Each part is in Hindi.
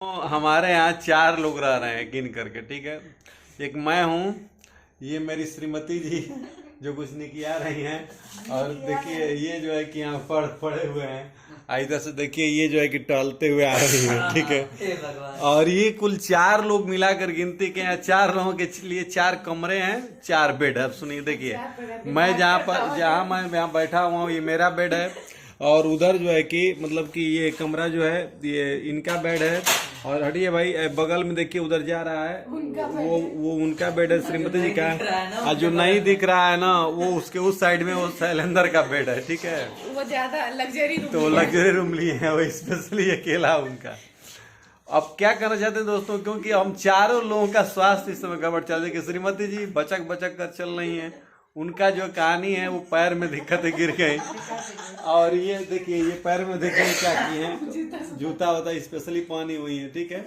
तो हमारे यहाँ 4 लोग रह रहे हैं गिन करके, ठीक है। एक मैं हूँ, ये मेरी श्रीमती जी जो कुछ नहीं किया रही हैं, और देखिए ये जो है कि यहाँ पड़े हुए हैं, इधर से देखिए ये जो है कि टहलते हुए आ रही है, ठीक है। और ये कुल 4 लोग मिलाकर गिनती के यहाँ 4 लोगों के लिए 4 कमरे हैं, 4 बेड है। अब सुनिए, देखिए मैं जहाँ मैं यहाँ बैठा हुआ हूँ, ये मेरा बेड है, और उधर जो है कि मतलब कि ये कमरा जो है ये इनका बेड है। और हटिए भाई, बगल में देखिए उधर जा रहा है, वो उनका बेड है, श्रीमती जी का। और जो नहीं दिख रहा है ना, वो उसके उस साइड में वो शैलेंद्र का बेड है, ठीक है। वो ज्यादा लग्जरी रूम, तो लग्जरी रूम लिए हैं वो, स्पेशली अकेला उनका। अब क्या करना चाहते हैं दोस्तों, क्योंकि हम 4 लोगों का स्वास्थ्य इस समय गड़बड़ चल रही है। श्रीमती जी बचक बचक कर चल रही हैं, उनका जो कहानी है वो पैर में दिक्कत है, गिर गए। और ये देखिए ये पैर में देखिए क्या किए हैं, जूता होता स्पेशली पहनी हुई है, ठीक है।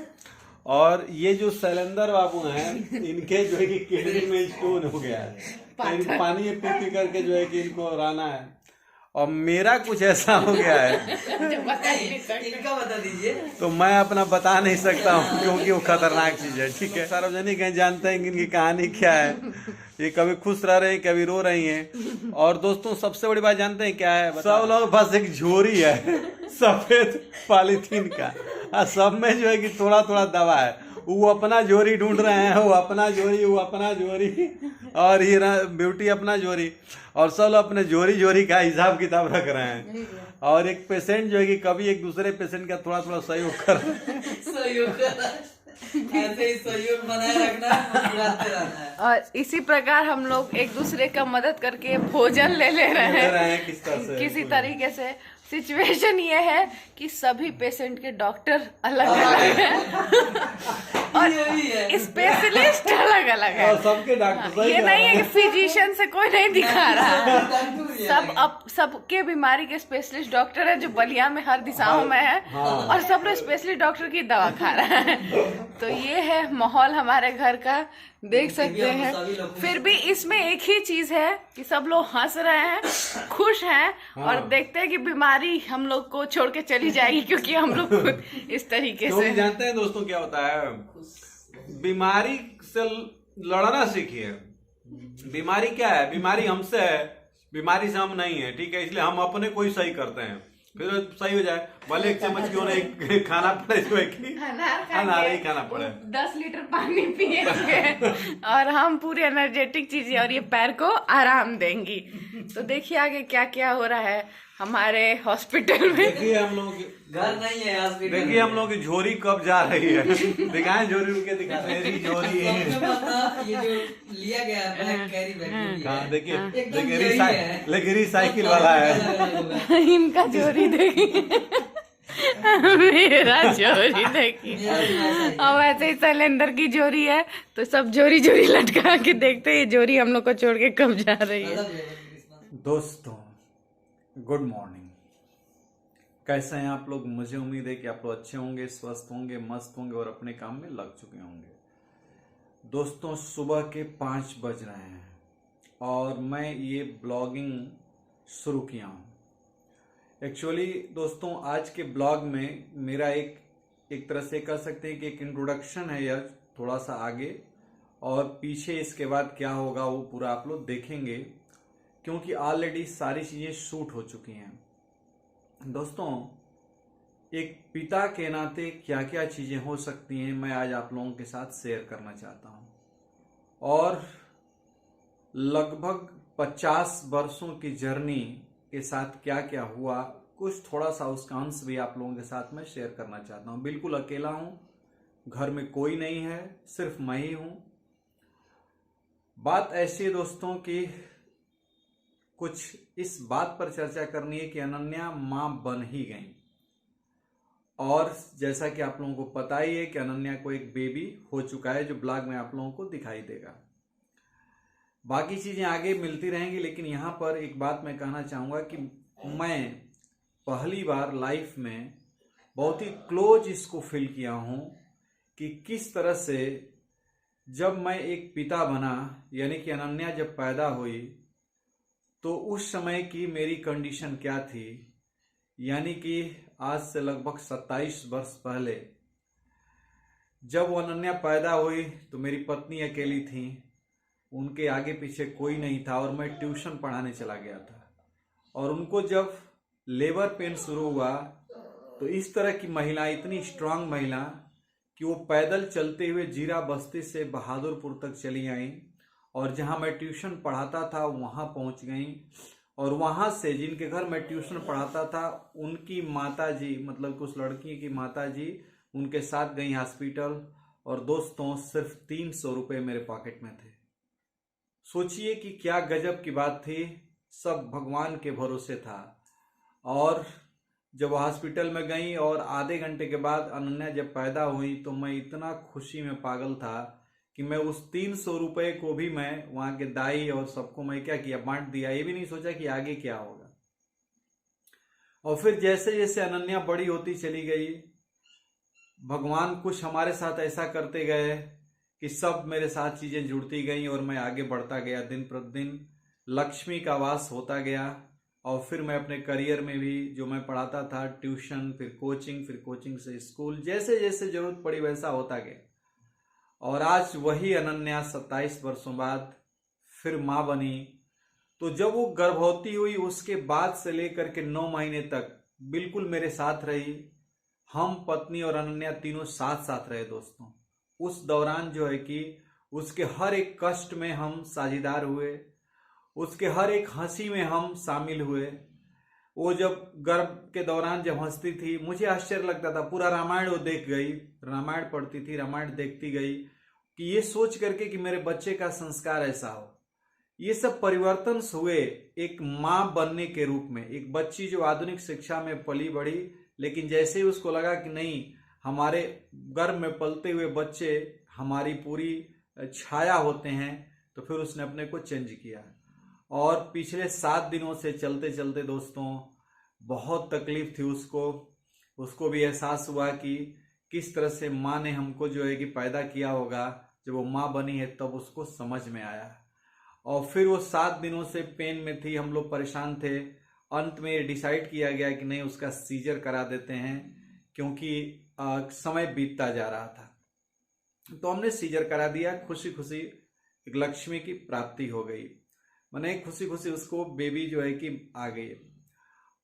और ये जो शैलेंद्र बाबू हैं, इनके जो है कि किडनी में स्टोन हो गया है, पानी पी पी करके जो है कि इनको रहना है। और मेरा कुछ ऐसा हो गया है, इनका बता दीजिए। तो मैं अपना बता नहीं सकता हूँ, क्योंकि वो खतरनाक चीज है, ठीक है। सार्वजनिक है, जानते हैं कि इनकी कहानी क्या है। ये कभी खुश रह रहे हैं, कभी रो रही हैं। और दोस्तों सबसे बड़ी बात जानते हैं क्या है, सब लोग बस एक झोरी है सफेद पॉलीथीन का, और सब में जो है कि थोड़ा थोड़ा दवा है। वो अपना जोरी ढूंढ रहे हैं, वो अपना जोरी, और ये ब्यूटी अपना जोरी, और सब लोग अपने जोरी का हिसाब किताब रख रहे हैं। और एक पेशेंट जो है कि कभी एक दूसरे पेशेंट का थोड़ा थोड़ा सहयोग कर ऐसे ही सहयोग बनाए रखना, मुस्कुराते रहना है। और इसी प्रकार हम लोग एक दूसरे का मदद करके भोजन ले रहे हैं किस तरह से, किसी तरीके से। सिचुएशन ये है कि सभी पेशेंट के डॉक्टर अलग अलग हैं और स्पेशलिस्ट अलग अलग है। सबके डॉक्टर ये नहीं है कि फिजिशियन से कोई नहीं दिखा रहा, सबके बीमारी के स्पेशलिस्ट डॉक्टर है, जो बलिया में हर दिशाओं में है। और सब लोग स्पेशलिस्ट डॉक्टर की दवा खा रहा है। तो ये है माहौल हमारे घर का, देख सकते हैं। फिर भी इसमें एक ही चीज है कि सब लोग हंस रहे हैं, खुश हैं, और देखते हैं कि बीमारी हम लोग को छोड़ के चली जाएगी, क्योंकि हम लोग खुद इस तरीके से जानते हैं दोस्तों क्या होता है। बीमारी से लड़ना सीखिए। बीमारी क्या है, बीमारी हमसे है, बीमारी से हम नहीं है, ठीक है। इसलिए हम अपने को ही सही करते हैं, फिर सही हो जाए। भले एक चम्मच क्यों नहीं खाना पड़े, जो है कि अनार ही खाना पड़े, 10 लीटर पानी पिएंगे और हम पूरे एनर्जेटिक चीजें, और ये पैर को आराम देंगी। तो देखिए आगे क्या क्या हो रहा है हमारे हॉस्पिटल में। देखिए हम लोग घर नहीं है हॉस्पिटल। देखिए हम लोग की झोरी कब जा रही है, दिखाएं झोरी, उनके दिखाते हैं झोरी है। ये जो लिया गया है कैरी बैग, हाँ देखिए रिसाइकिल वाला है। इनका झोरी देखिए, मेरा झोरी देखिए, और वैसे ही शैलेंद्र की झोरी है। तो सब झोरी लटका के देखते हैं झोरी हम लोग को छोड़ के कब जा रही है। दोस्तों गुड मॉर्निंग, कैसे हैं आप लोग। मुझे उम्मीद है कि आप लोग अच्छे होंगे, स्वस्थ होंगे, मस्त होंगे, और अपने काम में लग चुके होंगे। दोस्तों सुबह के 5 बज रहे हैं, और मैं ये ब्लॉगिंग शुरू किया हूँ। एक्चुअली दोस्तों आज के ब्लॉग में मेरा एक तरह से कह सकते हैं कि एक इंट्रोडक्शन है, यह थोड़ा सा आगे, और पीछे इसके बाद क्या होगा वो पूरा आप लोग देखेंगे, क्योंकि ऑलरेडी सारी चीजें शूट हो चुकी हैं। दोस्तों एक पिता के नाते क्या क्या चीजें हो सकती हैं, मैं आज आप लोगों के साथ शेयर करना चाहता हूं। और लगभग 50 वर्षों की जर्नी के साथ क्या क्या हुआ, कुछ थोड़ा सा उसका अंश भी आप लोगों के साथ में शेयर करना चाहता हूं। बिल्कुल अकेला हूं, घर में कोई नहीं है, सिर्फ मैं ही हूं। बात ऐसी है दोस्तों कि कुछ इस बात पर चर्चा करनी है कि अनन्या मां बन ही गई, और जैसा कि आप लोगों को पता ही है कि अनन्या को एक बेबी हो चुका है, जो ब्लॉग में आप लोगों को दिखाई देगा। बाकी चीजें आगे मिलती रहेंगी, लेकिन यहां पर एक बात मैं कहना चाहूंगा कि मैं पहली बार लाइफ में बहुत ही क्लोज इसको फील किया हूं कि किस तरह से जब मैं एक पिता बना, यानी कि अनन्या जब पैदा हुई, तो उस समय की मेरी कंडीशन क्या थी। यानी कि आज से लगभग 27 वर्ष पहले जब वो अनन्या पैदा हुई तो मेरी पत्नी अकेली थी, उनके आगे पीछे कोई नहीं था और मैं ट्यूशन पढ़ाने चला गया था। और उनको जब लेबर पेन शुरू हुआ तो इस तरह की महिला, इतनी स्ट्रांग महिला कि वो पैदल चलते हुए जीरा बस्ती से बहादुरपुर तक चली आई और जहां मैं ट्यूशन पढ़ाता था वहां पहुंच गई। और वहां से जिनके घर मैं ट्यूशन पढ़ाता था उनकी माता जी, मतलब कुछ लड़की की माता जी, उनके साथ गई हॉस्पिटल। और दोस्तों सिर्फ 300 रुपये मेरे पॉकेट में थे। सोचिए कि क्या गजब की बात थी, सब भगवान के भरोसे था। और जब हॉस्पिटल में गई और आधे घंटे के बाद अनन्या जब पैदा हुई तो मैं इतना खुशी में पागल था कि मैं उस 300 रुपये को भी मैं वहां के दाई और सबको मैं क्या किया, बांट दिया। ये भी नहीं सोचा कि आगे क्या होगा। और फिर जैसे जैसे अनन्या बड़ी होती चली गई, भगवान कुछ हमारे साथ ऐसा करते गए कि सब मेरे साथ चीजें जुड़ती गई और मैं आगे बढ़ता गया। दिन प्रतिदिन लक्ष्मी का वास होता गया। और फिर मैं अपने करियर में भी जो मैं पढ़ाता था, ट्यूशन, फिर कोचिंग से स्कूल, जैसे जैसे जरूरत पड़ी वैसा होता गया। और आज वही अनन्या 27 वर्षों बाद फिर माँ बनी। तो जब वो गर्भवती हुई उसके बाद से लेकर के 9 महीने तक बिल्कुल मेरे साथ रही। हम पत्नी और अनन्या तीनों साथ साथ रहे दोस्तों। उस दौरान जो है कि उसके हर एक कष्ट में हम साझीदार हुए, उसके हर एक हंसी में हम शामिल हुए। वो जब गर्भ के दौरान जब हंसती थी मुझे आश्चर्य लगता था। पूरा रामायण वो देख गई, रामायण पढ़ती थी, रामायण देखती गई कि ये सोच करके कि मेरे बच्चे का संस्कार ऐसा हो। ये सब परिवर्तन हुए एक माँ बनने के रूप में। एक बच्ची जो आधुनिक शिक्षा में पली बढ़ी, लेकिन जैसे ही उसको लगा कि नहीं, हमारे गर्भ में पलते हुए बच्चे हमारी पूरी छाया होते हैं, तो फिर उसने अपने को चेंज किया। और पिछले 7 दिनों से चलते चलते दोस्तों बहुत तकलीफ थी उसको भी एहसास हुआ कि किस तरह से माँ ने हमको जो है कि पैदा किया होगा। जब वो माँ बनी है तब उसको समझ में आया। और फिर वो 7 दिनों से पेन में थी, हम लोग परेशान थे। अंत में डिसाइड किया गया कि नहीं, उसका सीजर करा देते हैं, क्योंकि समय बीतता जा रहा था। तो हमने सीजर करा दिया। खुशी खुशी एक लक्ष्मी की प्राप्ति हो गई, मैंने खुशी खुशी उसको बेबी जो है कि आ गई।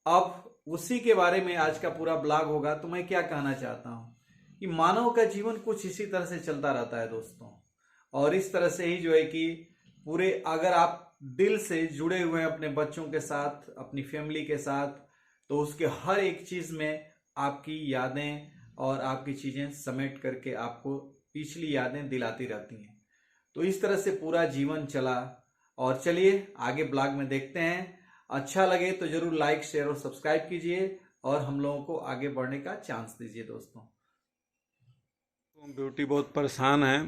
अब उसी के बारे में आज का पूरा ब्लॉग होगा। तो मैं क्या कहना चाहता हूँ कि मानव का जीवन कुछ इसी तरह से चलता रहता है दोस्तों। और इस तरह से ही जो है कि पूरे, अगर आप दिल से जुड़े हुए हैं अपने बच्चों के साथ, अपनी फैमिली के साथ, तो उसके हर एक चीज में आपकी यादें और आपकी चीजें समेट करके आपको पिछली यादें दिलाती रहती हैं। तो इस तरह से पूरा जीवन चला। और चलिए आगे ब्लॉग में देखते हैं। अच्छा लगे तो जरूर लाइक, शेयर और सब्सक्राइब कीजिए और हम लोगों को आगे बढ़ने का चांस दीजिए दोस्तों। ब्यूटी बहुत परेशान है,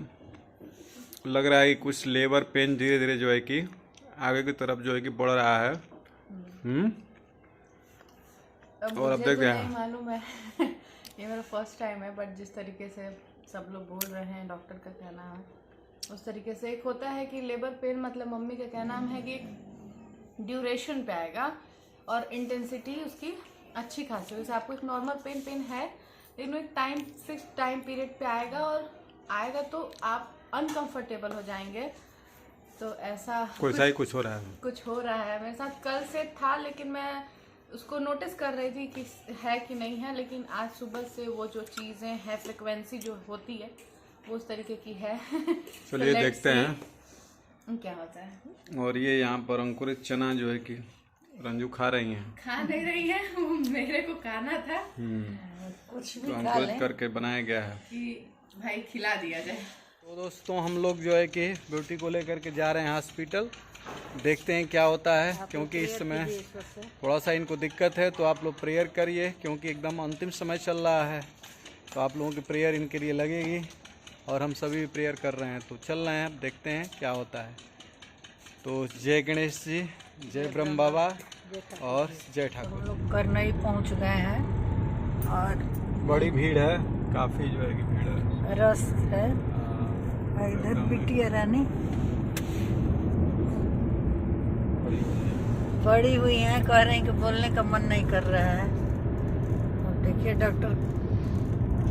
लग रहा है कि कुछ लेबर पेन धीरे धीरे जो है कि आगे की तरफ जो है कि बढ़ रहा है। और अब देख रहे हैं, मालूम है ये मेरा फर्स्ट टाइम है, बट जिस तरीके से सब लोग बोल रहे हैं, डॉक्टर का कहना है उस तरीके से। एक होता है कि लेबर पेन, मतलब मम्मी का कहना है कि ड्यूरेशन पे आएगा और इंटेंसिटी उसकी अच्छी खासी। जैसे आपको एक नॉर्मल पेन है, लेकिन एक फिक्स टाइम पीरियड पे आएगा, और आएगा तो आप अनकंफर्टेबल हो जाएंगे। तो ऐसा कुछ हो रहा है मेरे साथ। कल से था, लेकिन मैं उसको नोटिस कर रही थी कि है कि नहीं है, लेकिन आज सुबह से वो जो चीज़ें हैं, फ्रिक्वेंसी जो होती है वो उस तरीके की है। चलिए देखते हैं क्या होता है। और ये यहाँ पर अंकुरित चना जो है कि रंजू खा रही हैं। खा नहीं रही है, मेरे को खाना था। कुछ भी तो अंकुरित करके बनाया गया है कि भाई खिला दिया जाए। तो दोस्तों हम लोग जो है कि ब्यूटी को लेकर के जा रहे हैं हॉस्पिटल। देखते हैं क्या होता है, क्योंकि इस समय थोड़ा सा इनको दिक्कत है। तो आप लोग प्रेयर करिए, क्योंकि एकदम अंतिम समय चल रहा है। तो आप लोगों की प्रेयर इनके लिए लगेगी और हम सभी प्रेयर कर रहे हैं। तो चल रहे हैं, अब देखते हैं क्या होता है। तो जय गणेश जी, जय ब्रह्म बाबा और जय ठाकुर। लोग करनई पहुंच गए हैं और बड़ी भीड़ है, काफी जो है कि भीड़ है, रस है। इधर बिटिया रानी पड़ी हुई हैं, कह रहे हैं कि बोलने का मन नहीं कर रहा है। अब देखिए डॉक्टर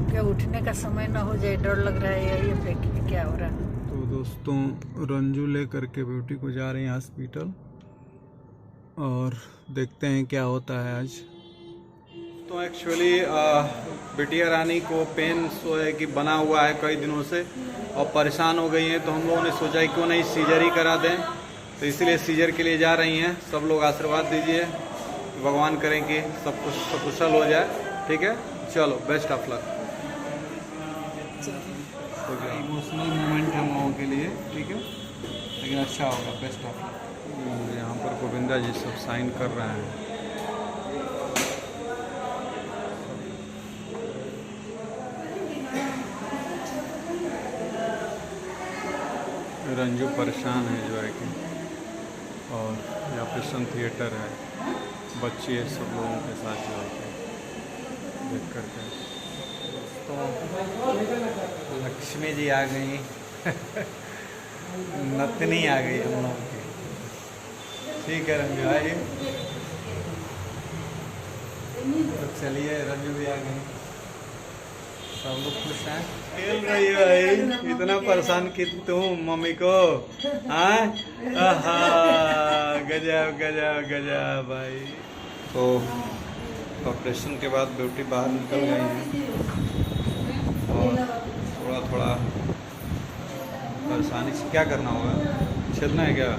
क्या उठने का समय ना हो जाए, डर लग रहा है ये देखिए क्या हो रहा है। तो दोस्तों रंजू ले करके ब्यूटी को जा रहे हैं हॉस्पिटल और देखते हैं क्या होता है आज। तो एक्चुअली बिटिया रानी को पेन सो है कि बना हुआ है कई दिनों से और परेशान हो गई हैं, तो हम लोगों ने सोचा क्यों नहीं सीजर ही करा दें, तो इसलिए सीजर के लिए जा रही हैं। सब लोग आशीर्वाद दीजिए, भगवान करें कि सब कुछ सकुशल हो जाए। ठीक है, चलो best of luck. Emotional moment है हम लोगों के लिए, ठीक है, लेकिन अच्छा होगा, बेस्ट ऑफ लक। यहाँ पर गोविंदा जी सब साइन कर रहे हैं। रंजू परेशान है जो है कि, और ये ऑपरेशन थिएटर है, बच्चे सब लोगों के साथ जो है देख करके। तो लक्ष्मी जी आ गई नतनी आ गई हम लोगों की। ठीक है रंजू आइए, तो चलिए रंजू भी आ गई, सब लोग खुश हैं। खेल रही है भाई, इतना परेशान की तुम मम्मी को। हाँ गजब गजब गजब भाई। तो ऑपरेशन के बाद ब्यूटी बाहर निकल गई हैं और थोड़ा थोड़ा परेशानी से क्या करना होगा, छेदना है क्या?